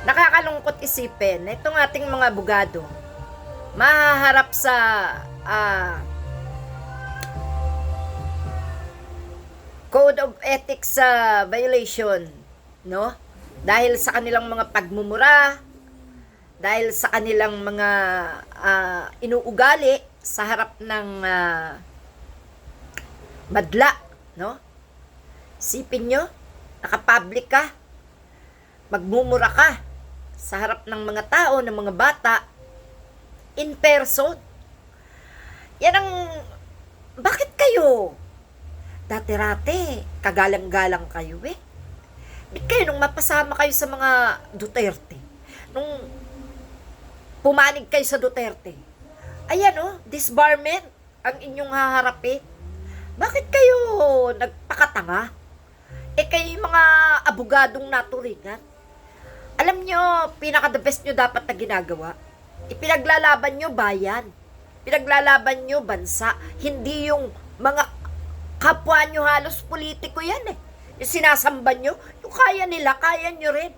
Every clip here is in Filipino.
Nakakalungkot isipin na itong ating mga abogado mahaharap sa Code of Ethics violation, no? Dahil sa kanilang mga pagmumura, dahil sa kanilang mga inuugali sa harap ng madla, no? Sipin nyo, nakapublic ka, magmumura ka sa harap ng mga tao, ng mga bata, in person. Yan ang, bakit kayo? Dati-rate, kagalang-galang kayo eh. Di kayo nung mapasama kayo sa mga Duterte, nung pumanig kayo sa Duterte, ayan oh, disbarment ang inyong haharapin. Bakit kayo nagpakatanga? Kayo yung mga abogadong naturingan. Alam nyo, pinaka-the best nyo dapat na ginagawa. Ipinaglalaban nyo bayan. Pinaglalaban nyo bansa. Hindi yung mga kapwa nyo halos politiko yan eh. Yung sinasamba nyo, yung kaya nila, kaya nyo rin.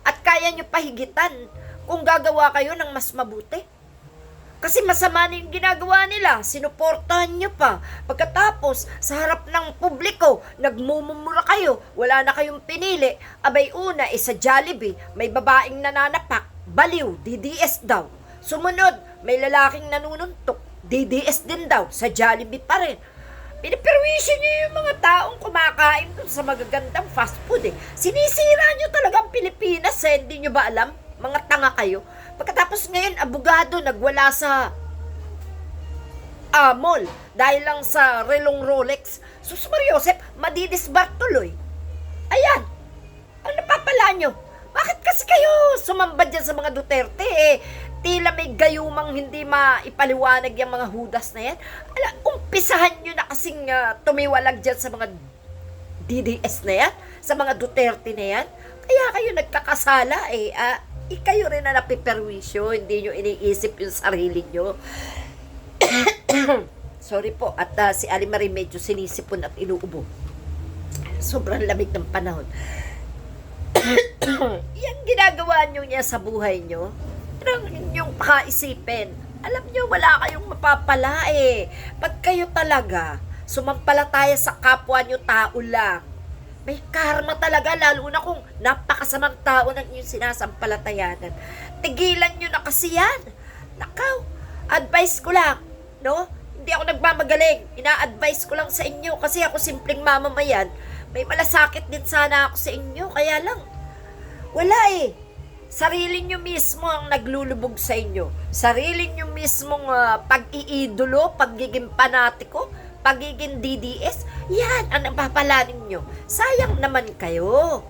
At kaya nyo pahigitan kung gagawa kayo ng mas mabuti. Kasi masama na yung ginagawa nila, sinuportahan nyo pa. Pagkatapos, sa harap ng publiko, nagmumumura kayo, wala na kayong pinili. Abay una, sa Jollibee, may babaeng nananapak, baliw, DDS daw. Sumunod, may lalaking nanununtok, DDS din daw, sa Jollibee pa rin. Piniperwisyo nyo yung mga taong kumakain dun sa magagandang fast food eh. Sinisira nyo talagang Pilipinas eh, hindi nyo ba alam? Mga tanga kayo. Pagkatapos ngayon, abogado nagwala sa mall dahil lang sa relong Rolex. Sus Mariosep, madidisbar tuloy. Ayan, ang napapala nyo. Bakit kasi kayo sumamba dyan sa mga Duterte eh? Tila may gayumang hindi maipaliwanag yung mga hudas na yan. Umpisahan nyo na kasing tumiwalag dyan sa mga DDS na yan, sa mga Duterte na yan. Kaya kayo nagkakasala eh. Kayo rin na napiperwisyo, hindi nyo iniisip yung sarili nyo. Sorry po, at si Ali Marie medyo sinisipon at inuubo. Sobrang lamig ng panahon. Yan ginagawa nyo niya sa buhay nyo. Yan yung pakaisipin. Alam nyo, wala kayong mapapala eh. Pag kayo talaga sumampalataya sa kapwa nyo tao lang, may karma talaga, lalo na kung napakasamang tao ng inyong sinasampalatayanan. Tigilan nyo na kasi yan. Nakaw, advice ko lang, no? Hindi ako nagmamagaling. Ina-advise ko lang sa inyo kasi ako simpleng mamamayan. May malasakit din sana ako sa inyo, kaya lang, wala eh. Sarili nyo mismo ang naglulubog sa inyo. Sarili nyo mismong pag-iidolo, pagiging panatiko, pagiging DDS, yan ang napapala ninyo. Sayang naman kayo.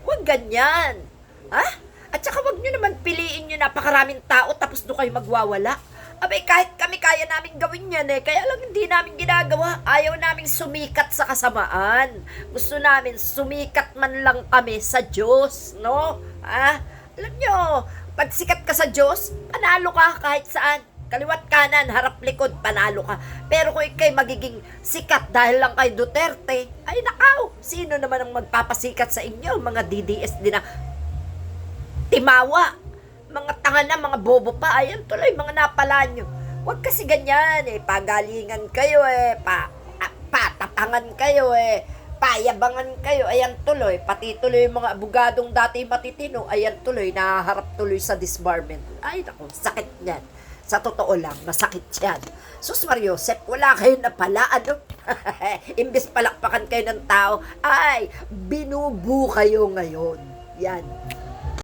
Huwag ganyan. Ha? At saka huwag nyo naman piliin nyo napakaraming tao tapos doon kayo magwawala. Abay, kahit kami kaya namin gawin yan eh. Kaya lang hindi namin ginagawa. Ayaw namin sumikat sa kasamaan. Gusto namin sumikat man lang kami sa Diyos, no? Ha? Alam nyo, pag sikat ka sa Diyos, panalo ka kahit saan. Kaliwat kanan, harap likod, panalo ka. Pero kung ikay magiging sikat dahil lang kay Duterte, ay nakaw, sino naman ang magpapasikat sa inyo? Mga DDS din na timawa. Mga tanga na, mga bobo pa. Ayan tuloy, mga napala nyo. Huwag kasi ganyan eh. Pagalingan kayo eh. Patapangan kayo eh. Payabangan kayo. Ayan tuloy. Pati tuloy yung mga abogadong dati matitino. Ayan tuloy, nahaharap tuloy sa disbarment. Ay naku, sakit yan. Sa totoo lang, masakit yan. Sus Mariosep, wala kayo na pala, ano? Imbis palakpakan kayo ng tao, ay, binubu kayo ngayon. Yan.